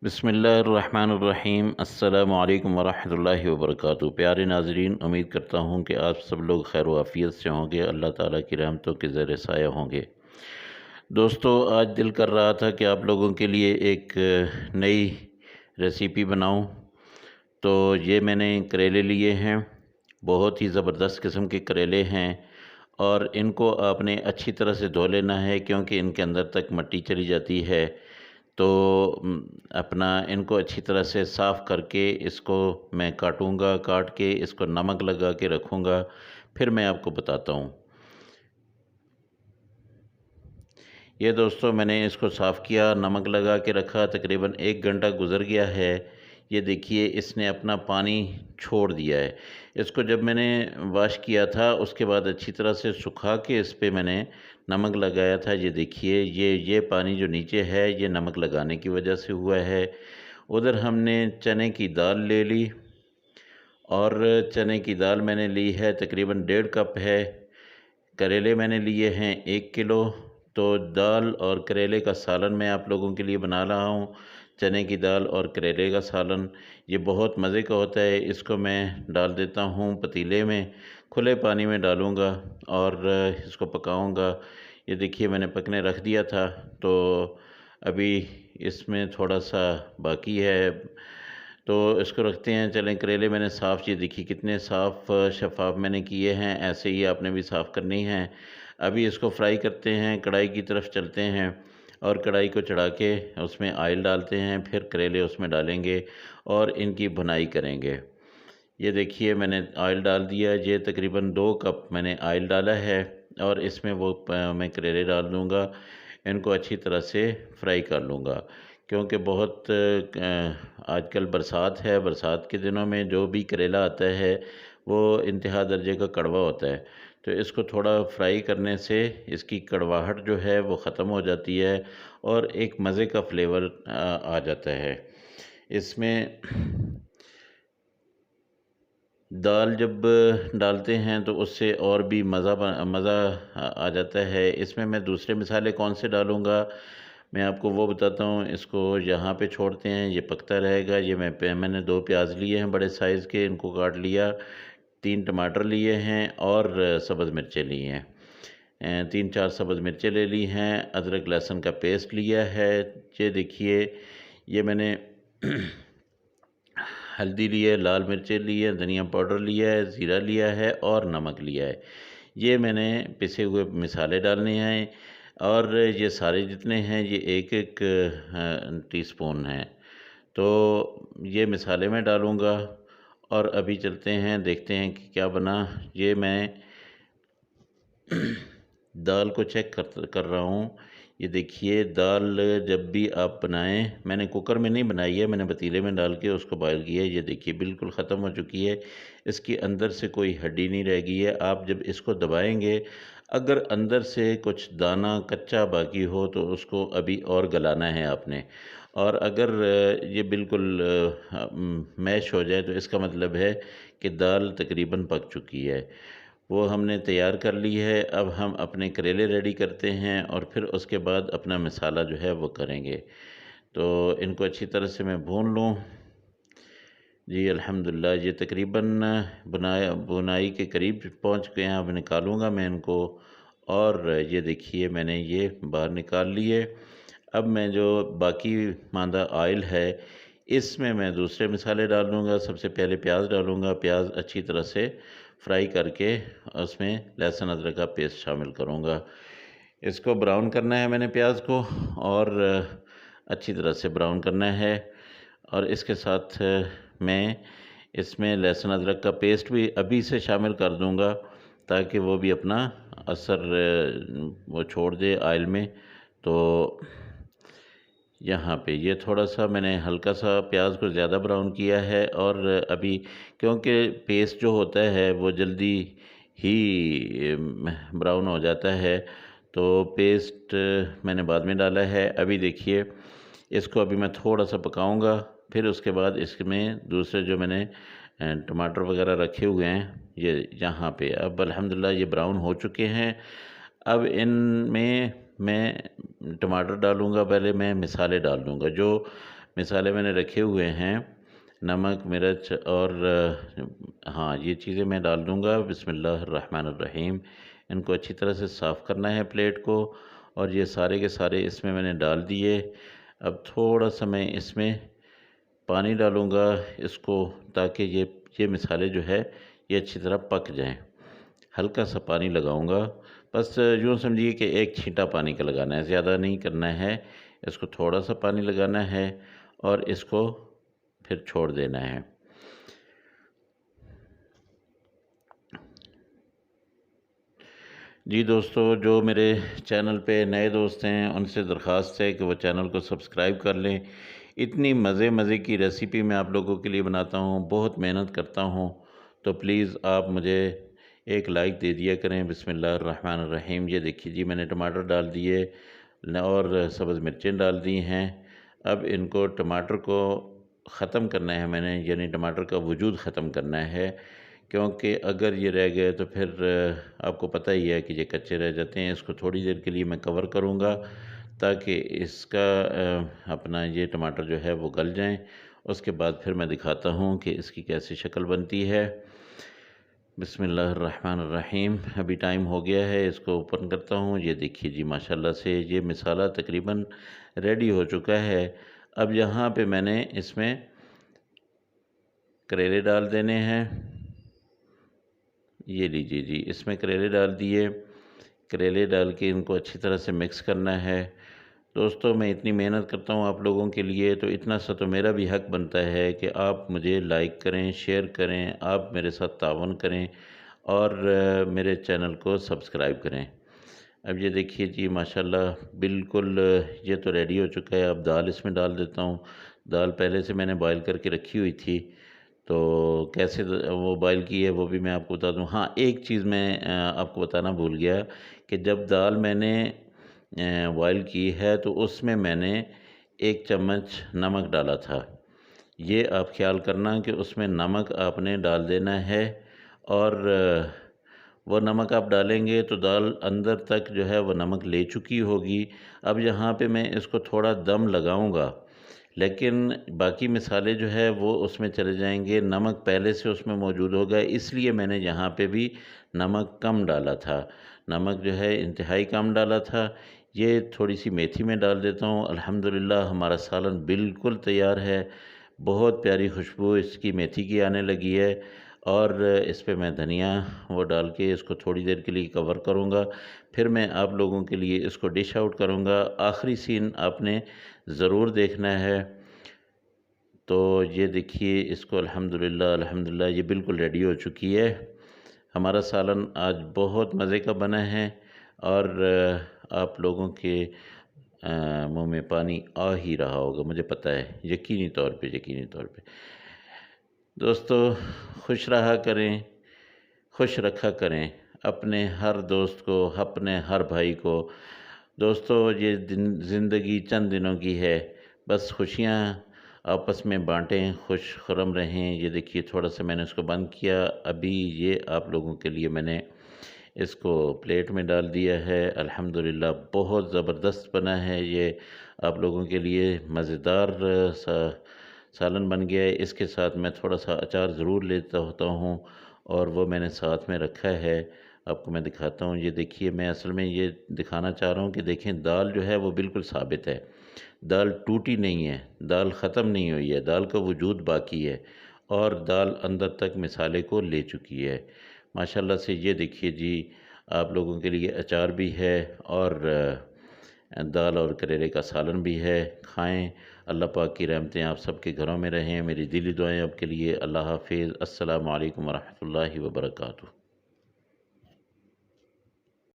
बिस्मिल्लाहिर्रहमानिर्रहीम। अस्सलामु अलैकुम वरहमतुल्लाहि वबरकातुहू। प्यारे नाज़रीन, उम्मीद करता हूँ कि आप सब लोग खैर वाफ़ियत से होंगे, अल्लाह ताला की रहमतों के ज़ेर साया होंगे। दोस्तों, आज दिल कर रहा था कि आप लोगों के लिए एक नई रेसिपी बनाऊँ। तो ये मैंने करेले लिए हैं, बहुत ही ज़बरदस्त किस्म के करेले हैं और इनको आपने अच्छी तरह से धो लेना है क्योंकि इनके अंदर तक मिट्टी चली जाती है। तो अपना इनको अच्छी तरह से साफ़ करके इसको मैं काटूँगा, काट के इसको नमक लगा के रखूँगा, फिर मैं आपको बताता हूँ। ये दोस्तों, मैंने इसको साफ़ किया, नमक लगा के रखा, तकरीबन 1 घंटा गुज़र गया है। ये देखिए, इसने अपना पानी छोड़ दिया है। इसको जब मैंने वॉश किया था, उसके बाद अच्छी तरह से सुखा के इस पे मैंने नमक लगाया था। ये देखिए, ये पानी जो नीचे है, ये नमक लगाने की वजह से हुआ है। उधर हमने चने की दाल ले ली और चने की दाल मैंने ली है, तकरीबन 1.5 कप है। करेले मैंने लिए हैं 1 किलो। तो दाल और करेले का सालन मैं आप लोगों के लिए बना रहा हूँ। चने की दाल और करेले का सालन ये बहुत मज़े का होता है। इसको मैं डाल देता हूँ पतीले में, खुले पानी में डालूँगा और इसको पकाऊँगा। ये देखिए, मैंने पकने रख दिया था, तो अभी इसमें थोड़ा-सा बाकी है, तो इसको रखते हैं। चलें, करेले मैंने साफ़, ये देखिए कितने साफ़ शफ़ाफ़ मैंने किए हैं, ऐसे ही आपने भी साफ़ करनी है। अभी इसको फ्राई करते हैं, कढ़ाई की तरफ चलते हैं और कढ़ाई को चढ़ा के उसमें ऑयल डालते हैं, फिर करेले उसमें डालेंगे और इनकी भुनाई करेंगे। ये देखिए, मैंने ऑयल डाल दिया, ये तकरीबन 2 कप मैंने ऑयल डाला है और इसमें मैं करेले डाल दूँगा। इनको अच्छी तरह से फ्राई कर लूँगा क्योंकि बहुत आजकल बरसात है, बरसात के दिनों में जो भी करेला आता है वो इंतहा दर्जे का कड़वा होता है। तो इसको थोड़ा फ्राई करने से इसकी कड़वाहट जो है वो ख़त्म हो जाती है और एक मज़े का फ्लेवर आ जाता है। इसमें दाल जब डालते हैं तो उससे और भी मज़ा आ जाता है। इसमें मैं दूसरे मसाले कौन से डालूँगा, मैं आपको वो बताता हूँ। इसको यहाँ पे छोड़ते हैं, ये पकता रहेगा। ये मैंने 2 प्याज लिए हैं बड़े साइज़ के, इनको काट लिया। 3 टमाटर लिए हैं और सब्ज़ मिर्चें ली हैं। 3-4 सब्ज़ मिर्चें ले ली हैं। अदरक लहसुन का पेस्ट लिया है। ये देखिए, ये मैंने हल्दी ली है, लाल मिर्चें ली है, धनिया पाउडर लिया है, ज़ीरा लिया है और नमक लिया है। ये मैंने पिसे हुए मसाले डालने हैं और ये सारे जितने हैं ये एक-एक टीस्पून हैं। तो ये मसाले मैं डालूँगा और अभी चलते हैं, देखते हैं कि क्या बना। ये मैं दाल को चेक कर रहा हूँ। ये देखिए, दाल जब भी आप बनाएँ, मैंने कुकर में नहीं बनाई है, मैंने पतीले में डाल के उसको बॉयल किया है। ये देखिए, बिल्कुल ख़त्म हो चुकी है। इसके अंदर से कोई हड्डी नहीं रह गई है। आप जब इसको दबाएँगे, अगर अंदर से कुछ दाना कच्चा बाकी हो तो उसको अभी और गलाना है आपने। और अगर ये बिल्कुल मैश हो जाए तो इसका मतलब है कि दाल तकरीबन पक चुकी है। वो हमने तैयार कर ली है। अब हम अपने करेले रेडी करते हैं और फिर उसके बाद अपना मसाला जो है वो करेंगे। तो इनको अच्छी तरह से मैं भून लूँ। जी, अल्हम्दुलिल्लाह, ये तकरीबन भुनाई के करीब पहुँच गए हैं। अब निकालूँगा मैं इनको और ये देखिए, मैंने ये बाहर निकाल लिए। अब मैं जो बाकी माँदा ऑयल है, इसमें मैं दूसरे मसाले डाल दूँगा। सबसे पहले प्याज़ डालूँगा। प्याज़ अच्छी तरह से फ्राई करके उसमें लहसुन अदरक का पेस्ट शामिल करूँगा। इसको ब्राउन करना है मैंने प्याज़ को और अच्छी तरह से ब्राउन करना है और इसके साथ मैं इसमें लहसुन अदरक का पेस्ट भी अभी से शामिल कर दूँगा ताकि वो भी अपना असर वो छोड़ दे ऑयल में। तो यहाँ पे ये थोड़ा-सा मैंने हल्का-सा प्याज़ को ज़्यादा ब्राउन किया है और अभी क्योंकि पेस्ट जो होता है वो जल्दी ही ब्राउन हो जाता है, तो पेस्ट मैंने बाद में डाला है। अभी देखिए, इसको अभी मैं थोड़ा-सा पकाऊँगा, फिर उसके बाद इसमें दूसरे जो मैंने टमाटर वग़ैरह रखे हुए हैं, ये यहाँ पे अब अल्हम्दुलिल्लाह ये ब्राउन हो चुके हैं। अब इनमें मैं टमाटर डालूँगा, पहले मैं मसाले डाल दूँगा। जो मिसाले मैंने रखे हुए हैं, नमक, मिर्च और हाँ, ये चीज़ें मैं डाल दूँगा। बिस्मिल्लाहिर्रहमानिर्रहीम। इनको अच्छी तरह से साफ़ करना है प्लेट को, और ये सारे के सारे इसमें मैंने डाल दिए। अब थोड़ा-सा मैं इसमें पानी डालूँगा इसको, ताकि ये मिसाले जो है ये अच्छी तरह पक जाएँ। हल्का सा पानी लगाऊँगा, बस यूँ समझिए कि एक छींटा पानी का लगाना है, ज़्यादा नहीं करना है। इसको थोड़ा-सा पानी लगाना है और इसको फिर छोड़ देना है। जी दोस्तों, जो मेरे चैनल पे नए दोस्त हैं उनसे दरख्वास्त है कि वो चैनल को सब्सक्राइब कर लें। इतनी मज़े मज़े की रेसिपी मैं आप लोगों के लिए बनाता हूँ, बहुत मेहनत करता हूँ, तो प्लीज़ आप मुझे एक लाइक दे दिया करें। बिस्मिल्लाहिर्रहमानिर्रहीम। ये देखिए जी, मैंने टमाटर डाल दिए और सब्ज़ मिर्चें डाल दी हैं। अब इनको, टमाटर को ख़त्म करना है मैंने, यानी टमाटर का वजूद ख़त्म करना है, क्योंकि अगर ये रह गए तो फिर आपको पता ही है कि ये कच्चे रह जाते हैं। इसको थोड़ी देर के लिए मैं कवर करूँगा, ताकि इसका अपना ये टमाटर जो है वो गल जाएँ। उसके बाद फिर मैं दिखाता हूँ कि इसकी कैसी शक्ल बनती है। बिस्मिल्लाहिर्रहमानिर्रहीम। अभी टाइम हो गया है, इसको ओपन करता हूँ। ये देखिए जी, माशाल्लाह से ये मसाला तकरीबन रेडी हो चुका है। अब यहाँ पे मैंने इसमें करेले डाल देने हैं। ये लीजिए जी, इसमें करेले डाल दिए। करेले डाल के इनको अच्छी तरह से मिक्स करना है। दोस्तों, मैं इतनी मेहनत करता हूँ आप लोगों के लिए, तो इतना सा तो मेरा भी हक़ बनता है कि आप मुझे लाइक करें, शेयर करें, आप मेरे साथ तावन करें और मेरे चैनल को सब्सक्राइब करें। अब ये देखिए जी, माशाल्लाह बिल्कुल ये तो रेडी हो चुका है। अब दाल इसमें डाल देता हूँ। दाल पहले से मैंने बॉयल करके रखी हुई थी, तो कैसे वो बॉयल की है वो भी मैं आपको बता दूँ। हाँ, एक चीज़ मैं आपको बताना भूल गया कि जब दाल मैंने बॉयल की है तो उसमें मैंने 1 चम्मच नमक डाला था। ये आप ख़्याल करना कि उसमें नमक आपने डाल देना है, और वो नमक आप डालेंगे तो दाल अंदर तक जो है वो नमक ले चुकी होगी। अब यहाँ पे मैं इसको थोड़ा दम लगाऊंगा, लेकिन बाकी मसाले जो है वो उसमें चले जाएंगे, नमक पहले से उसमें मौजूद होगा, इसलिए मैंने यहाँ पे भी नमक कम डाला था। नमक जो है इंतहाई कम डाला था। ये थोड़ी सी मेथी में डाल देता हूँ। अल्हम्दुलिल्लाह हमारा सालन बिल्कुल तैयार है। बहुत प्यारी खुशबू इसकी मेथी की आने लगी है, और इस पे मैं धनिया वो डाल के इसको थोड़ी देर के लिए कवर करूँगा। फिर मैं आप लोगों के लिए इसको डिश आउट करूँगा। आखिरी सीन आपने ज़रूर देखना है। तो ये देखिए, इसको अल्हम्दुलिल्लाह अल्हम्दुलिल्लाह ये बिल्कुल रेडी हो चुकी है। हमारा सालन आज बहुत मज़े का बना है, और आप लोगों के मुँह में पानी आ ही रहा होगा, मुझे पता है, यकीनी तौर पे। दोस्तों, खुश रहा करें, खुश रखा करें अपने हर दोस्त को, अपने हर भाई को। दोस्तों, ये ज़िंदगी चंद दिनों की है, बस खुशियाँ आपस में बाँटें, खुश खुर्रम रहें। ये देखिए, थोड़ा-सा मैंने इसको बंद किया। अभी ये आप लोगों के लिए मैंने इसको प्लेट में डाल दिया है। अल्हम्दुलिल्लाह बहुत ज़बरदस्त बना है ये, आप लोगों के लिए मज़ेदार सा सालन बन गया है। इसके साथ मैं थोड़ा-सा अचार ज़रूर लेता होता हूँ, और वो मैंने साथ में रखा है। आपको मैं दिखाता हूँ। ये देखिए, मैं असल में ये दिखाना चाह रहा हूँ कि देखें, दाल जो है वो बिल्कुल साबित है। दाल टूटी नहीं है, दाल ख़त्म नहीं हुई है, दाल का वजूद बाकी है, और दाल अंदर तक मिसाले को ले चुकी है। माशाल्लाह से ये देखिए जी, आप लोगों के लिए अचार भी है, और दाल और करेले का सालन भी है। खाएँ। अल्लाह पाक की रहमतें आप सबके घरों में रहें। मेरी दिली दुआएँ आपके लिए। अल्लाह हाफ़िज़। अस्सलामु अलैकुम व रहमतुल्लाहि व बरकातुहू।